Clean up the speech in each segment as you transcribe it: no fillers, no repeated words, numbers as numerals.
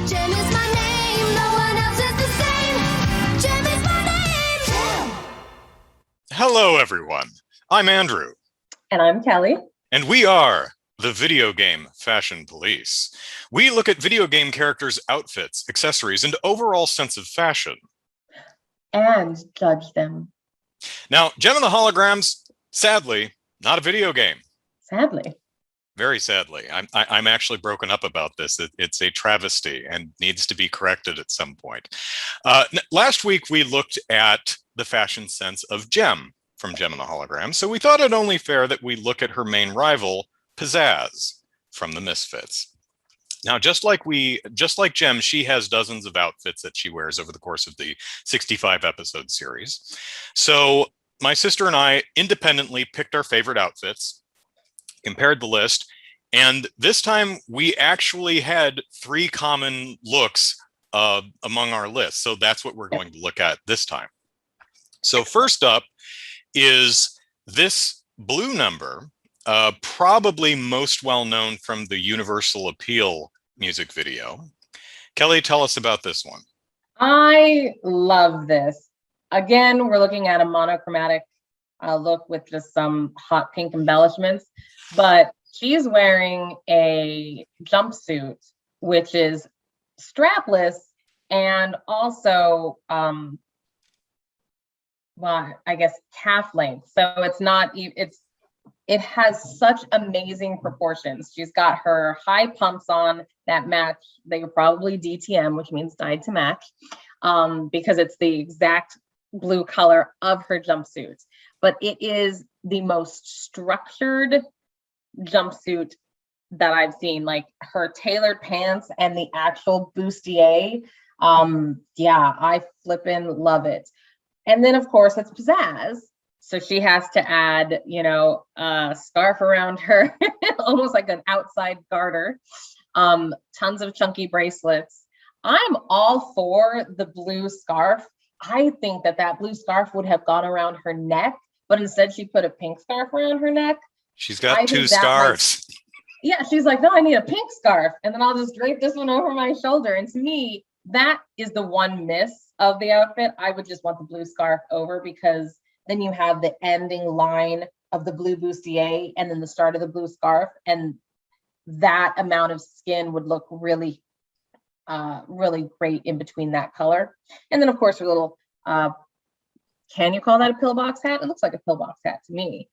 Jem is my name, no one else is the same. Jem is my name. Jem. Hello, everyone. I'm Andrew. And I'm Kelly. And we are the Video Game Fashion Police. We look at video game characters' outfits, accessories, and overall sense of fashion. And judge them. Now, Gem and the Holograms, sadly, not a video game. Sadly. Very sadly. I'm actually broken up about this. It's a travesty and needs to be corrected at some point. Last week, we looked at the fashion sense of Gem from Gem and the Holograms, so we thought it only fair that we look at her main rival, Pizzazz, from the Misfits. Now, just like Gem, she has dozens of outfits that she wears over the course of the 65 episode series. So my sister and I independently picked our favorite outfits, compared the list, and this time we actually had 3 common looks among our list. So that's what we're going to look at this time. So first up is this blue number, probably most well known from the Universal Appeal music video. Kelly, tell us about this one. I love this. Again, we're looking at a monochromatic look with just some hot pink embellishments, but she's wearing a jumpsuit, which is strapless and also, well, I guess calf length. So it's not, it has such amazing proportions. She's got her high pumps on that match. They are probably DTM, which means dyed to match, because it's the exact blue color of her jumpsuit. But it is the most structured jumpsuit that I've seen. Like her tailored pants and the actual bustier. Yeah, I flippin' love it. And then of course it's Pizzazz. So she has to add, a scarf around her, almost like an outside garter. Tons of chunky bracelets. I'm all for the blue scarf. I think that blue scarf would have gone around her neck, but instead she put a pink scarf around her neck. She's got 2 scarves. Yeah, she's like, no, I need a pink scarf. And then I'll just drape this one over my shoulder. And to me, that is the one miss of the outfit. I would just want the blue scarf over, because then you have the ending line of the blue bustier and then the start of the blue scarf. And that amount of skin would look really, really great in between that color. And then of course, her little, can you call that a pillbox hat? It looks like a pillbox hat to me.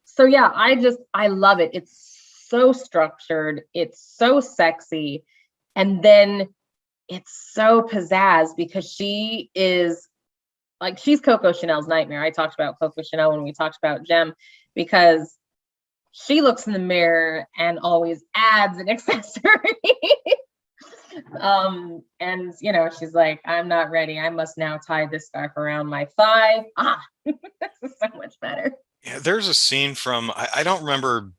So yeah, I love it. It's so structured. It's so sexy. And then it's so pizzazz, because she is like, she's Coco Chanel's nightmare. I talked about Coco Chanel when we talked about Gem, because she looks in the mirror and always adds an accessory. And she's like, I'm not ready. I must now tie this scarf around my thigh. This is so much better. Yeah, there's a scene from, I don't remember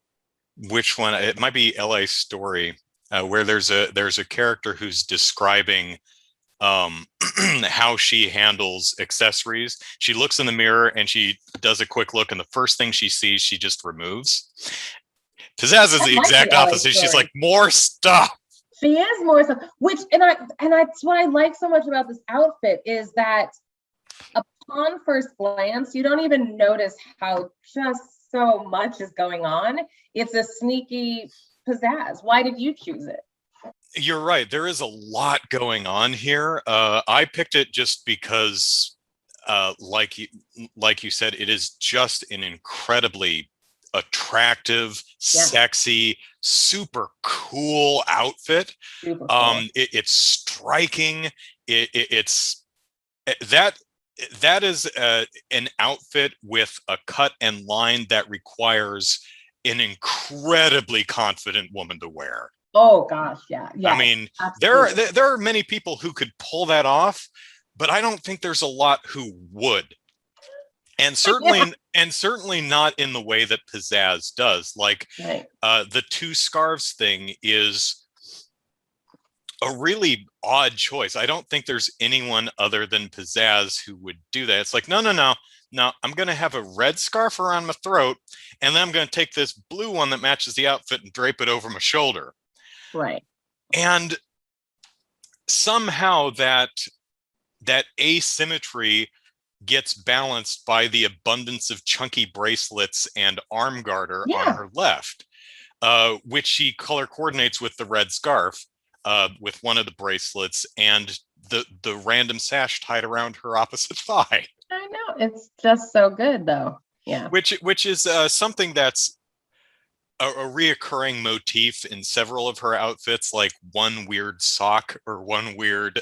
which one, it might be LA Story, where there's a character who's describing how she handles accessories. She looks in the mirror and she does a quick look, and the first thing she sees, she just removes. Pizzazz is the exact opposite. She's like, more stuff. She is more stuff, and that's what I like so much about this outfit, is that upon first glance, you don't even notice how just so much is going on. It's a sneaky pizzazz. Why did you choose it? You're right. There is a lot going on here. I picked it just because, like you said, it is just an incredibly attractive, sexy, super cool outfit. Super cool. It's striking. That is an outfit with a cut and line that requires an incredibly confident woman to wear. Oh gosh, yeah. I mean, there are many people who could pull that off, but I don't think there's a lot who would. And certainly not in the way that Pizzazz does. Like, right. The 2 scarves thing is a really odd choice. I don't think there's anyone other than Pizzazz who would do that. It's like, no, I'm going to have a red scarf around my throat, and then I'm going to take this blue one that matches the outfit and drape it over my shoulder. Right. And somehow that asymmetry gets balanced by the abundance of chunky bracelets and arm garter on her left, which she color coordinates with the red scarf, with one of the bracelets, and the random sash tied around her opposite thigh. I know, it's just so good though. Yeah. Which is something that's a reoccurring motif in several of her outfits, like one weird sock or one weird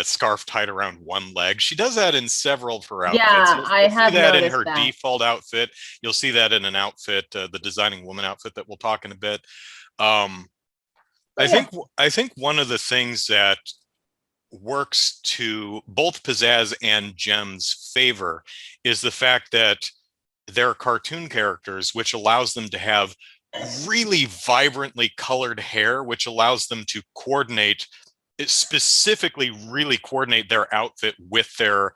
scarf tied around one leg. She does that in several of her outfits. Yeah, I have see that in noticed her that. default outfit. You'll see that in an outfit, the Designing Woman outfit that we'll talk in a bit. I think one of the things that works to both Pizzazz and JEM's favor is the fact that they're cartoon characters, which allows them to have really vibrantly colored hair, which allows them to coordinate, specifically really coordinate their outfit with their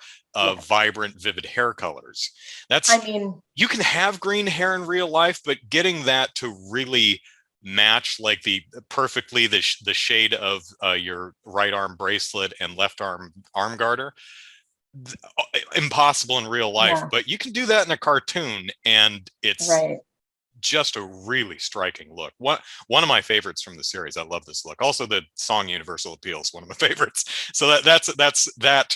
vibrant, vivid hair colors. You can have green hair in real life, but getting that to really match like perfectly the shade of your right arm bracelet and left arm garter, impossible in real life. But you can do that in a cartoon, and it's just a really striking look. One of my favorites from the series. I love this look. Also, the song Universal Appeal is one of my favorites. So that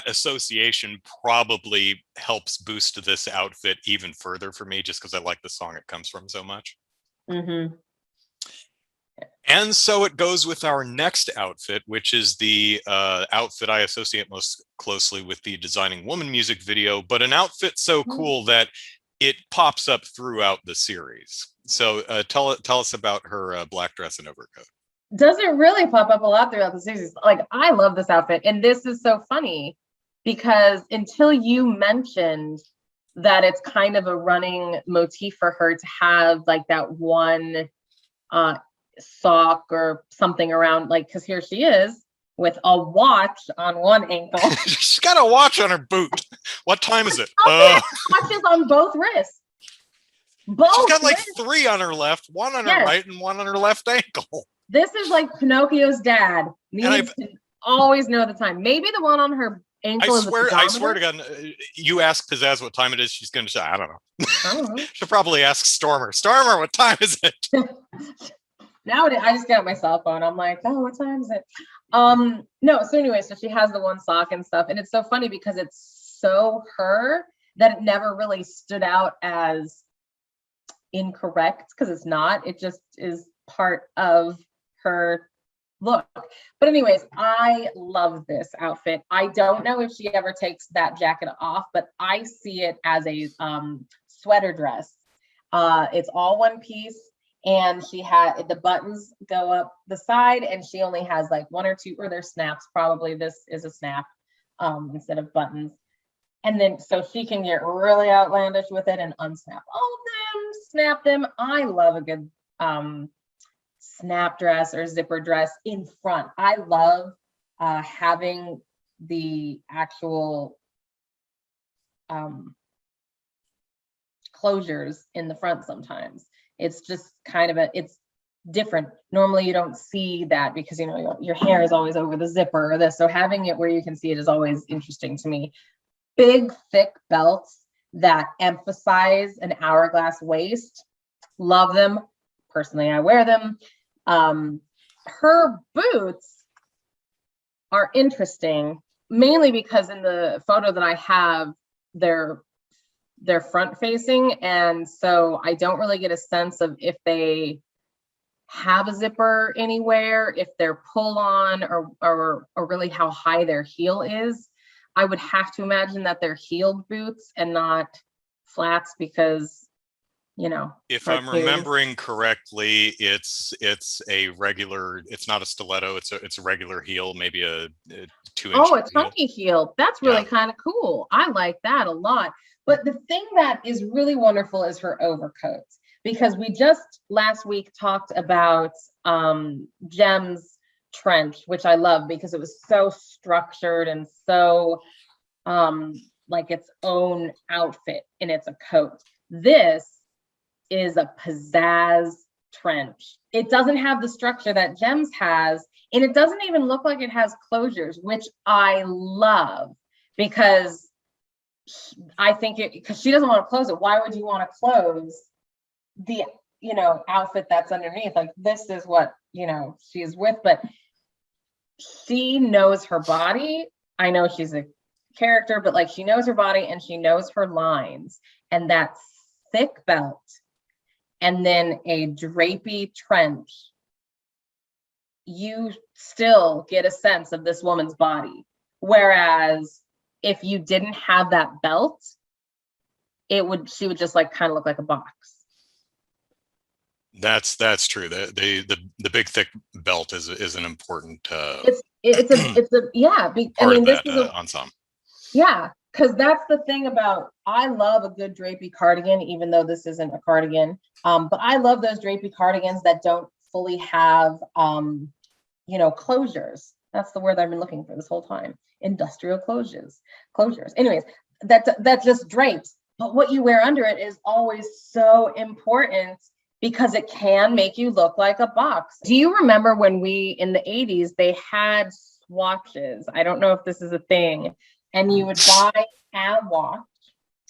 association probably helps boost this outfit even further for me, just because I like the song it comes from so much. Mm-hmm. And so it goes with our next outfit, which is the outfit I associate most closely with the Designing Woman music video, but an outfit so cool that it pops up throughout the series. So tell us about her black dress and overcoat. Does it really pop up a lot throughout the series? Like, I love this outfit. And this is so funny because until you mentioned that it's kind of a running motif for her to have like that one sock or something around, like, because here she is with a watch on one ankle. She's got a watch on her boot. What time is it? Watches on both wrists. She's got like 3 on her left, 1 on her right, and 1 on her left ankle. This is like Pinocchio's dad needs to always know the time. Maybe the one on her ankle I swear to God, you ask Pizzazz what time it is, she's going to say, I don't know. She'll probably ask Stormer, what time is it? Nowadays, I just got my cell phone. I'm like, oh, what time is it? No, so anyway, so she has the one sock and stuff. And it's so funny because it's so her that it never really stood out as incorrect, because it's not. It just is part of her look. But anyways, I love this outfit. I don't know if she ever takes that jacket off, but I see it as a sweater dress. It's all one piece, and she had the buttons go up the side, and she only has like 1 or 2, or they're snaps. Probably this is a snap instead of buttons. And then so she can get really outlandish with it and unsnap all of them, snap them. I love a good snap dress or zipper dress in front. I love having the actual closures in the front sometimes. It's just kind of it's different. Normally you don't see that because, you know, your hair is always over the zipper or this. So having it where you can see it is always interesting to me. Big, thick belts that emphasize an hourglass waist. Love them. Personally, I wear them. Her boots are interesting, mainly because in the photo that I have, they're front facing, and so I don't really get a sense of if they have a zipper anywhere, if they're pull on, or really how high their heel is. I would have to imagine that they're heeled boots and not flats, because, you know, if I'm remembering correctly, it's a regular, it's not a stiletto, it's a regular heel, maybe a 2-inch. Oh, a chunky heel. That's really kind of cool. I like that a lot. But the thing that is really wonderful is her overcoats, because we just last week talked about JEM's trench, which I love because it was so structured and so like its own outfit, and it's a coat. This is a Pizzazz trench. It doesn't have the structure that Jem's has, and it doesn't even look like it has closures, which I love, because I think because she doesn't want to close it. Why would you want to close the, outfit that's underneath? Like, this is what, she's with, but she knows her body. I know she's a character, but like, she knows her body and she knows her lines, and that thick belt and then a drapey trench, you still get a sense of this woman's body. Whereas if you didn't have that belt, she would just like kind of look like a box. That's true. The big thick belt is an important It's a yeah. part of that ensemble. Yeah, because that's the thing about, I love a good drapey cardigan, even though this isn't a cardigan. But I love those drapey cardigans that don't fully have closures. That's the word I've been looking for this whole time. Industrial closures. Anyways, that just drapes. But what you wear under it is always so important, because it can make you look like a box. Do you remember when in the 80s, they had swatches? I don't know if this is a thing. And you would buy a watch,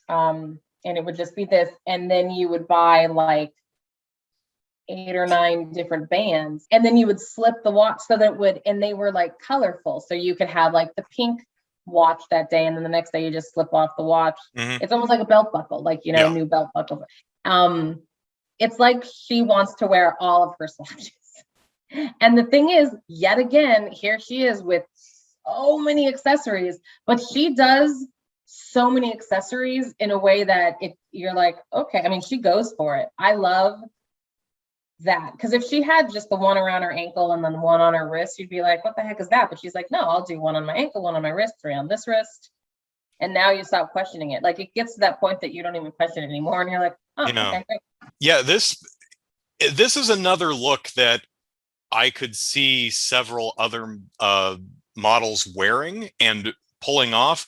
and it would just be this. And then you would buy like 8 or 9 different bands. And then you would slip the watch so that and they were like colorful. So you could have like the pink watch that day, and then the next day you just slip off the watch. Mm-hmm. It's almost like a belt buckle, like, new belt buckle. It's like she wants to wear all of her swatches. And the thing is, yet again, here she is with so many accessories, but she does so many accessories in a way that you're like, okay. I mean, she goes for it. I love that, because if she had just the one around her ankle and then one on her wrist, you'd be like, what the heck is that? But she's like, no, I'll do one on my ankle, one on my wrist, 3 on this wrist. And now you stop questioning it. Like, it gets to that point that you don't even question it anymore, and you're like, oh, okay, great. Yeah, this is another look that I could see several other models wearing and pulling off,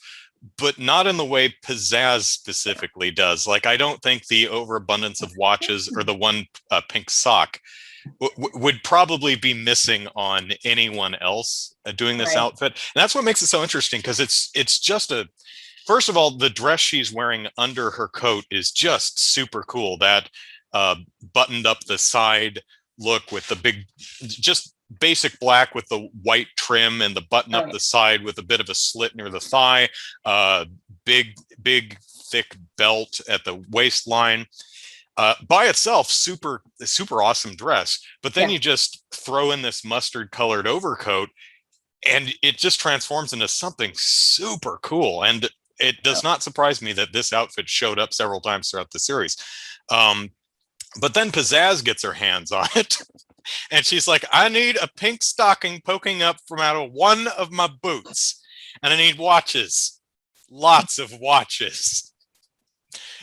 but not in the way Pizzazz specifically does. Like, I don't think the overabundance of watches or the one pink sock would probably be missing on anyone else doing this outfit. And that's what makes it so interesting, because it's just first of all, the dress she's wearing under her coat is just super cool. That buttoned up the side look with the big, just basic black with the white trim, and the button up the side with a bit of a slit near the thigh, big thick belt at the waistline. By itself, super awesome dress. But then you just throw in this mustard colored overcoat, and it just transforms into something super cool. And it does not surprise me that this outfit showed up several times throughout the series. But then Pizzazz gets her hands on it, and she's like, I need a pink stocking poking up from out of one of my boots, and I need watches, lots of watches,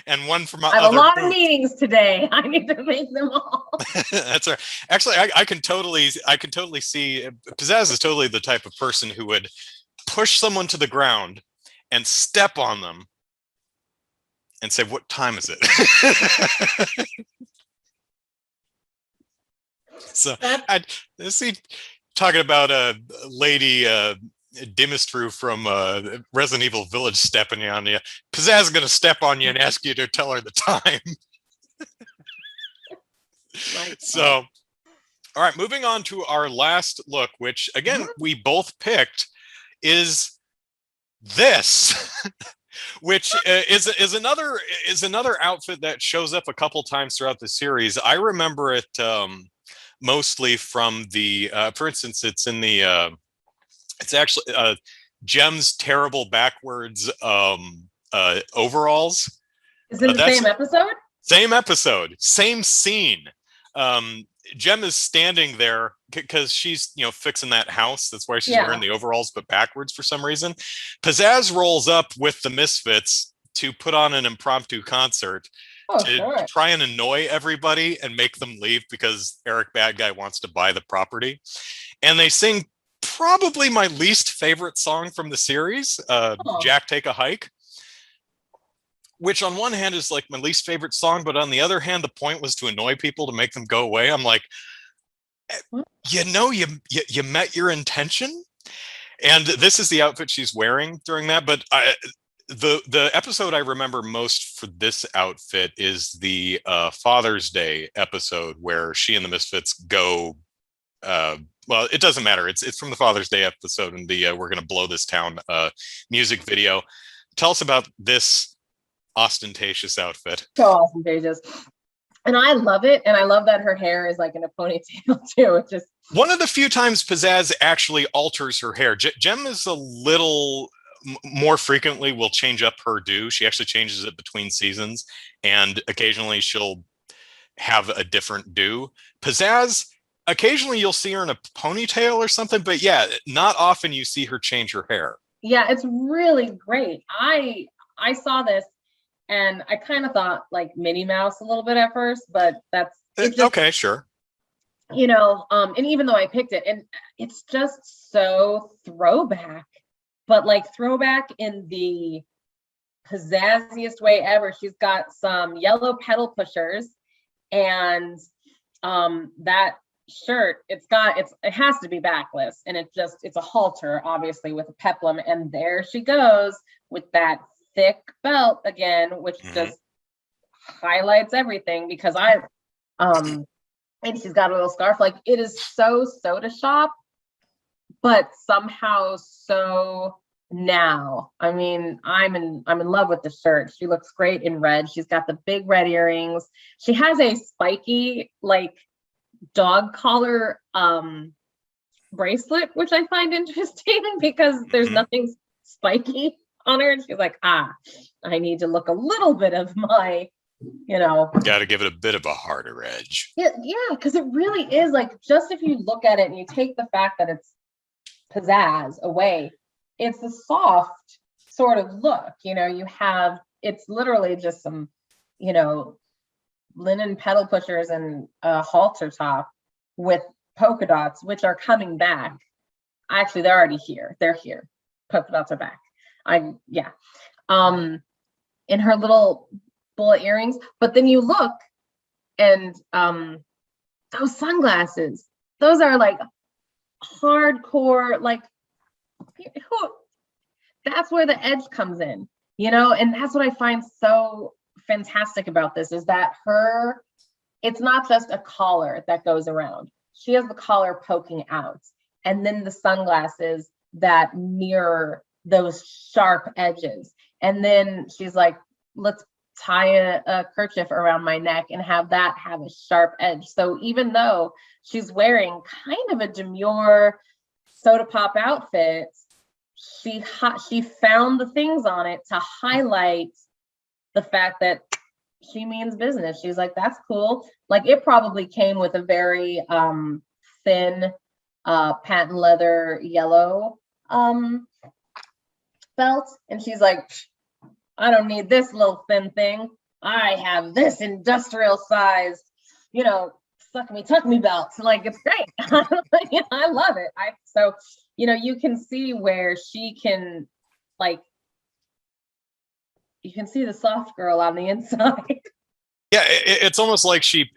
and one for my other boot. I have a lot of meetings today. I need to make them all. That's right. Actually, I can totally see Pizzazz is totally the type of person who would push someone to the ground and step on them and say, what time is it? So I see, talking about a lady Dimistru from Resident Evil Village stepping on you. Pizzazz is going to step on you and ask you to tell her the time. So, all right, moving on to our last look, which again, we both picked, is this. Which is another outfit that shows up a couple times throughout the series. I remember it mostly from the, for instance, it's in the, it's actually JEM's terrible backwards overalls. Is it the same episode? Same episode, same scene. JEM is standing there because she's, fixing that house. That's why she's wearing the overalls, but backwards for some reason. Pizzazz rolls up with the Misfits to put on an impromptu concert to try and annoy everybody and make them leave, because Eric Bad Guy wants to buy the property. And they sing probably my least favorite song from the series, Jack Take a Hike. which on one hand is like my least favorite song, but on the other hand, the point was to annoy people to make them go away. I'm like, you met your intention. And this is the outfit she's wearing during that. But the episode I remember most for this outfit is the Father's Day episode where she and the Misfits go. Well, it doesn't matter. It's from the Father's Day episode and the "We're Gonna Blow This Town" music video. Tell us about this ostentatious outfit. So ostentatious. And I love it. And I love that her hair is like in a ponytail too. It's just one of the few times Pizzazz actually alters her hair. Jem is a little more frequently will change up her do. She actually changes it between seasons, and occasionally she'll have a different do. Pizzazz, occasionally you'll see her in a ponytail or something, but yeah, not often you see her change her hair. Yeah, it's really great. I saw this and I kind of thought like Minnie Mouse a little bit at first, but that's just, okay, sure. You know, and even though I picked it, and it's just so throwback, but like throwback in the pizzazziest way ever. She's got some yellow pedal pushers, and that shirt, it has to be backless, and it's a halter, obviously, with a peplum, and there she goes with that thick belt again, which just highlights everything because and she's got a little scarf. Like, it is so soda shop, but somehow so now. I mean, I'm in love with the shirt. She looks great in red. She's got the big red earrings. She has a spiky, like, dog collar bracelet, which I find interesting because there's nothing spiky on her. And she's like, I need to look a little bit of my, got to give it a bit of a harder edge. Yeah, because it really is like, just if you look at it and you take the fact that it's pizzazz away, it's a soft sort of look. It's literally just some, linen pedal pushers and a halter top with polka dots, which are coming back. Actually, they're already here. They're here. Polka dots are back. In her little bullet earrings. But then you look and those sunglasses, those are like hardcore, like, that's where the edge comes in, and that's what I find so fantastic about this is that it's not just a collar that goes around. She has the collar poking out, and then the sunglasses that mirror those sharp edges. And then she's like, let's tie a kerchief around my neck and have that have a sharp edge. So even though she's wearing kind of a demure soda pop outfit, she found the things on it to highlight the fact that she means business. She's like, that's cool. Like, it probably came with a very thin patent leather yellow belt, and she's like, I don't need this little thin thing. I have this industrial sized, tuck me belt. So, like, it's great. I love it. So you can see where she can, like, you can see the soft girl on the inside. Yeah, it's almost like she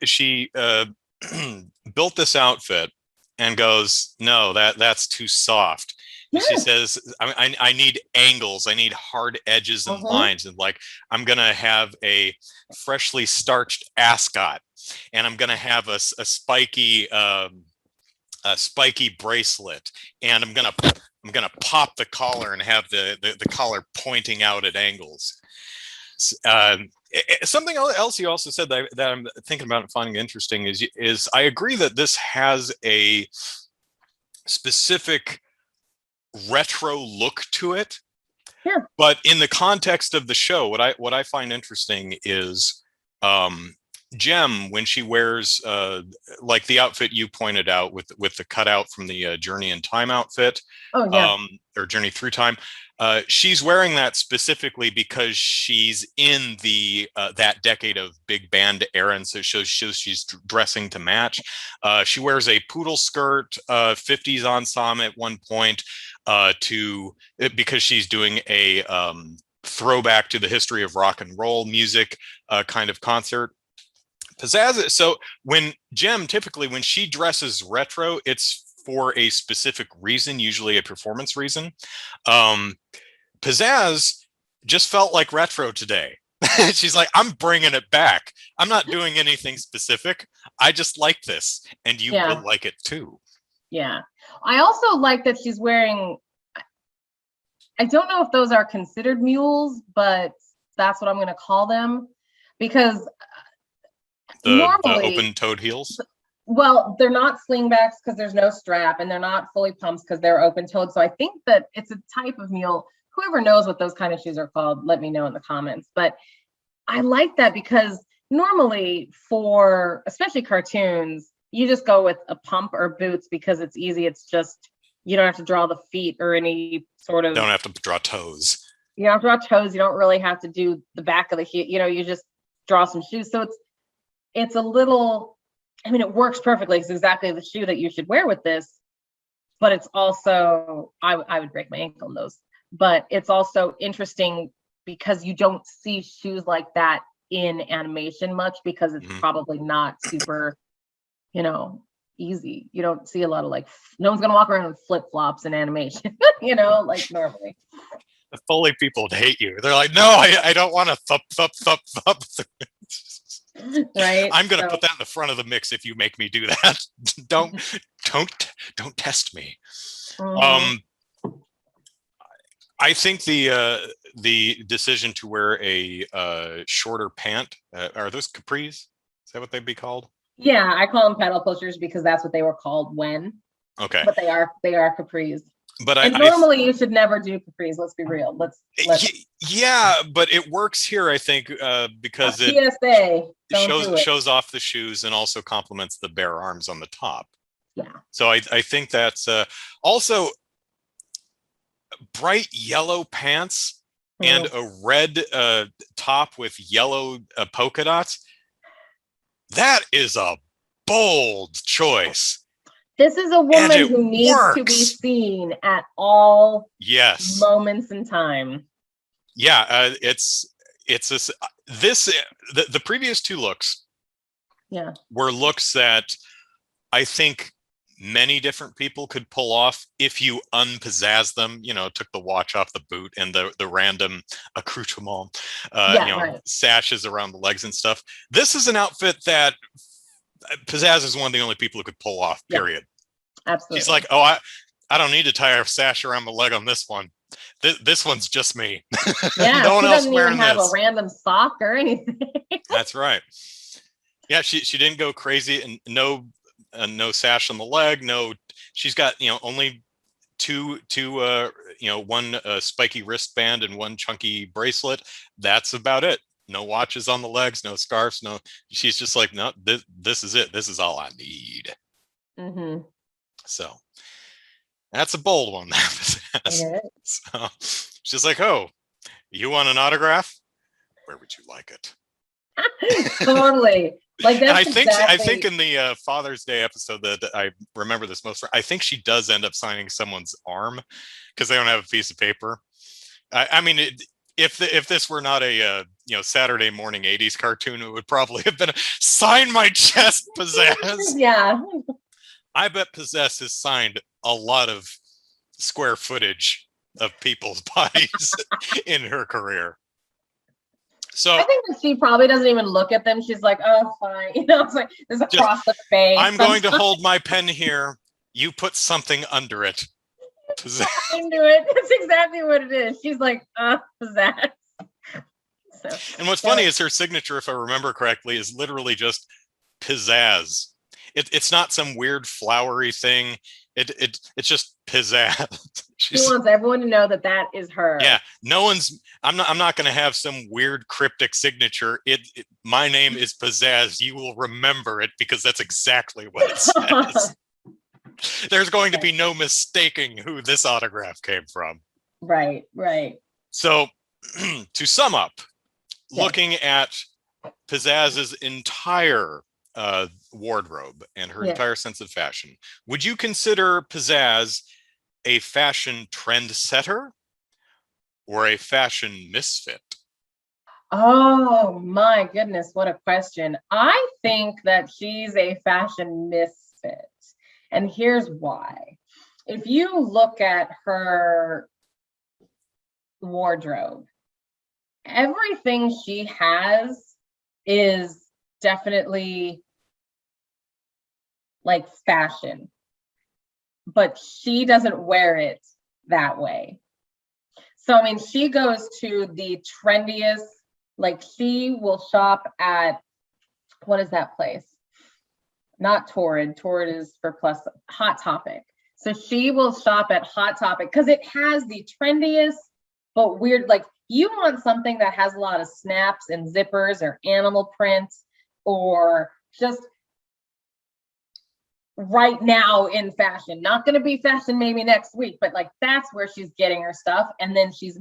built this outfit and goes, no, that's too soft. Yes. She says, I need angles. I need hard edges and lines. And like, I'm going to have a freshly starched ascot, and I'm going to have a spiky bracelet, and I'm going to pop the collar and have the collar pointing out at angles. Something else you also said that I'm thinking about and finding interesting is I agree that this has a specific retro look to it. Yeah. But in the context of the show, what I find interesting is JEM, when she wears like the outfit you pointed out with the cutout from the Journey in Time outfit, or Journey Through Time. She's wearing that specifically because she's in the that decade of big band era, and so she's dressing to match. She wears a poodle skirt, 50s ensemble at one point, because she's doing a throwback to the history of rock and roll music kind of concert. Pizzazz. So when JEM, typically when she dresses retro, it's for a specific reason, usually a performance reason. Pizzazz just felt like retro today. She's like, I'm bringing it back. I'm not doing anything specific. I just like this, and you will like it too. Yeah. I also like that she's wearing, I don't know if those are considered mules, but that's what I'm going to call them, because the open-toed heels. Well, they're not slingbacks because there's no strap, and they're not fully pumps because they're open-toed. So I think that it's a type of mule. Whoever knows what those kind of shoes are called, let me know in the comments. But I like that because normally for especially cartoons, you just go with a pump or boots because it's easy. It's just, you don't have to draw the feet or any sort of. Don't have to draw toes. You don't have to draw toes. You don't really have to do the back of the heel. You know, you just draw some shoes. So it's a little, I mean, it works perfectly. It's exactly the shoe that you should wear with this. But it's also, I would break my ankle in those. But it's also interesting because you don't see shoes like that in animation much, because it's probably not super, you know, easy. You don't see a lot of like, no one's gonna walk around with flip-flops in animation, you know, like normally. The Foley people would hate you. They're like, no, I don't want to thump, thump, thump, thump. Right. I'm gonna put that in the front of the mix if you make me do that. don't test me. I think the decision to wear a shorter pant, are those capris? Is that what they'd be called? Yeah, I call them pedal pushers because that's what they were called when. Okay. But they are capris. But and normally you should never do capris. Let's be real. Let's yeah, but it works here, I think, because it shows off the shoes and also complements the bare arms on the top. Yeah. So I think that's also bright yellow pants and a red top with yellow polka dots. That is a bold choice. This is a woman who needs to be seen at all moments in time. Yeah, the previous two looks were looks that I think many different people could pull off if you unpizzazz them, you know, took the watch off the boot and the random accoutrement, sashes around the legs and stuff. This is an outfit that Pizzazz is one of the only people who could pull off, period. Absolutely. She's like, oh, I don't need to tie a sash around my leg on this one. This one's just me. Yeah, no one else doesn't even have a random sock or anything. That's right. Yeah, she didn't go crazy, and no sash on the leg. No, she's got, you know, only two one spiky wristband and one chunky bracelet. That's about it. No watches on the legs, no scarves, no. She's just like, no, this is it. This is all I need. So that's a bold one. So she's like, oh, you want an autograph? Where would you like it? Totally. Like that's I think in the Father's Day episode that I remember this most, I think she does end up signing someone's arm because they don't have a piece of paper. I mean, if this were not a Saturday morning 80s cartoon, it would probably have been a sign my chest, Pizzazz. Yeah. I bet Pizzazz has signed a lot of square footage of people's bodies in her career. So I think that she probably doesn't even look at them. She's like, oh, fine. You know, it's like there's a cross the face. I'm going to hold my pen here. You put something under it. Into it. That's exactly what it is. She's like, Pizzazz. So, and what's funny is her signature, if I remember correctly, is literally just Pizzazz. It's not some weird flowery thing. It's just Pizzazz. She wants everyone to know that is her. Yeah, no one's. I'm not going to have some weird cryptic signature. My name is Pizzazz. You will remember it because that's exactly what it says. There's going to be no mistaking who this autograph came from. Right. So, to sum up, looking at Pizzazz's entire wardrobe and her entire sense of fashion, would you consider Pizzazz a fashion trendsetter, or a fashion misfit? Oh my goodness, what a question. I think that she's a fashion misfit. And here's why. If you look at her wardrobe, everything she has is definitely like fashion, but she doesn't wear it that way. So, I mean, she goes to the trendiest, like she will shop at, what is that place? Not Torrid. Torrid is for plus Hot Topic. So she will shop at Hot Topic because it has the trendiest, but weird, like you want something that has a lot of snaps and zippers or animal prints or just right now in fashion. Not going to be fashion maybe next week, but like that's where she's getting her stuff. And then she's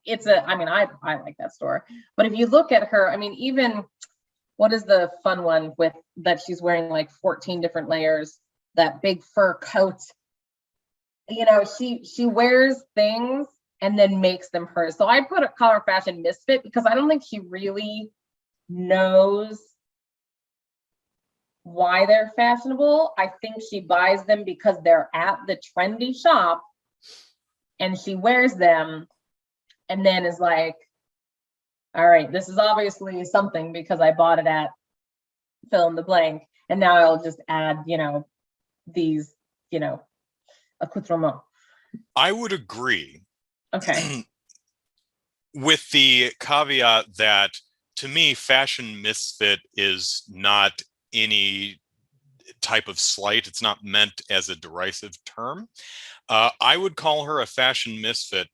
it's I mean, I like that store. But if you look at her, I mean, even what is the fun one with that she's wearing like 14 different layers, that big fur coat. She wears things and then makes them hers. So I call her fashion misfit because I don't think she really knows why they're fashionable. I think she buys them because they're at the trendy shop and she wears them and then is like, all right, this is obviously something because I bought it at fill in the blank. And now I'll just add, these, accoutrements. I would agree. Okay. With the caveat that to me, fashion misfit is not any type of slight. It's not meant as a derisive term. I would call her a fashion misfit,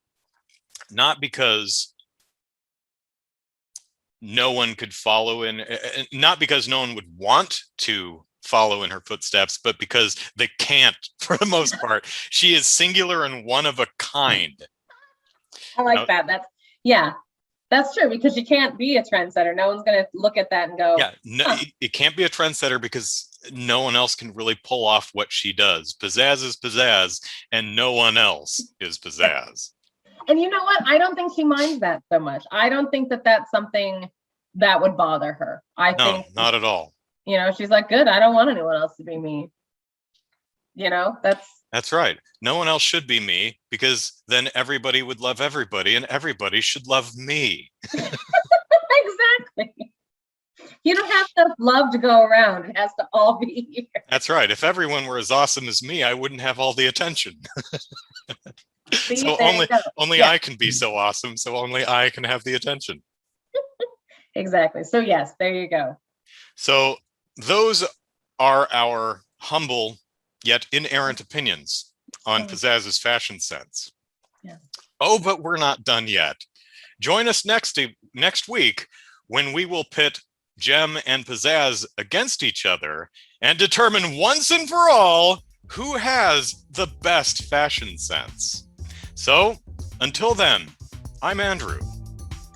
not because no one could follow in, not because no one would want to follow in her footsteps, but because they can't for the most part. She is singular and one of a kind. I like that. That's true because you can't be a trendsetter. No one's going to look at that and go, yeah, no, it can't be a trendsetter because no one else can really pull off what she does. Pizzazz is pizzazz and no one else is pizzazz. And you know what? I don't think she minds that so much. I don't think that that's something that would bother her. I think not at all. She's like, good. I don't want anyone else to be me. That's right. No one else should be me because then everybody would love everybody and everybody should love me. Exactly. You don't have enough love to go around. It has to all be here. That's right. If everyone were as awesome as me, I wouldn't have all the attention. See, so only I can be so awesome. So only I can have the attention. Exactly. So yes, there you go. So those are our humble yet inerrant opinions on Pizzazz's fashion sense. Yeah. Oh, but we're not done yet. Join us next week when we will pit JEM and Pizzazz against each other and determine once and for all who has the best fashion sense. So until then, I'm Andrew.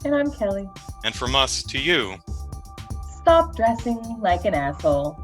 And I'm Kelly. And from us to you, stop dressing like an asshole.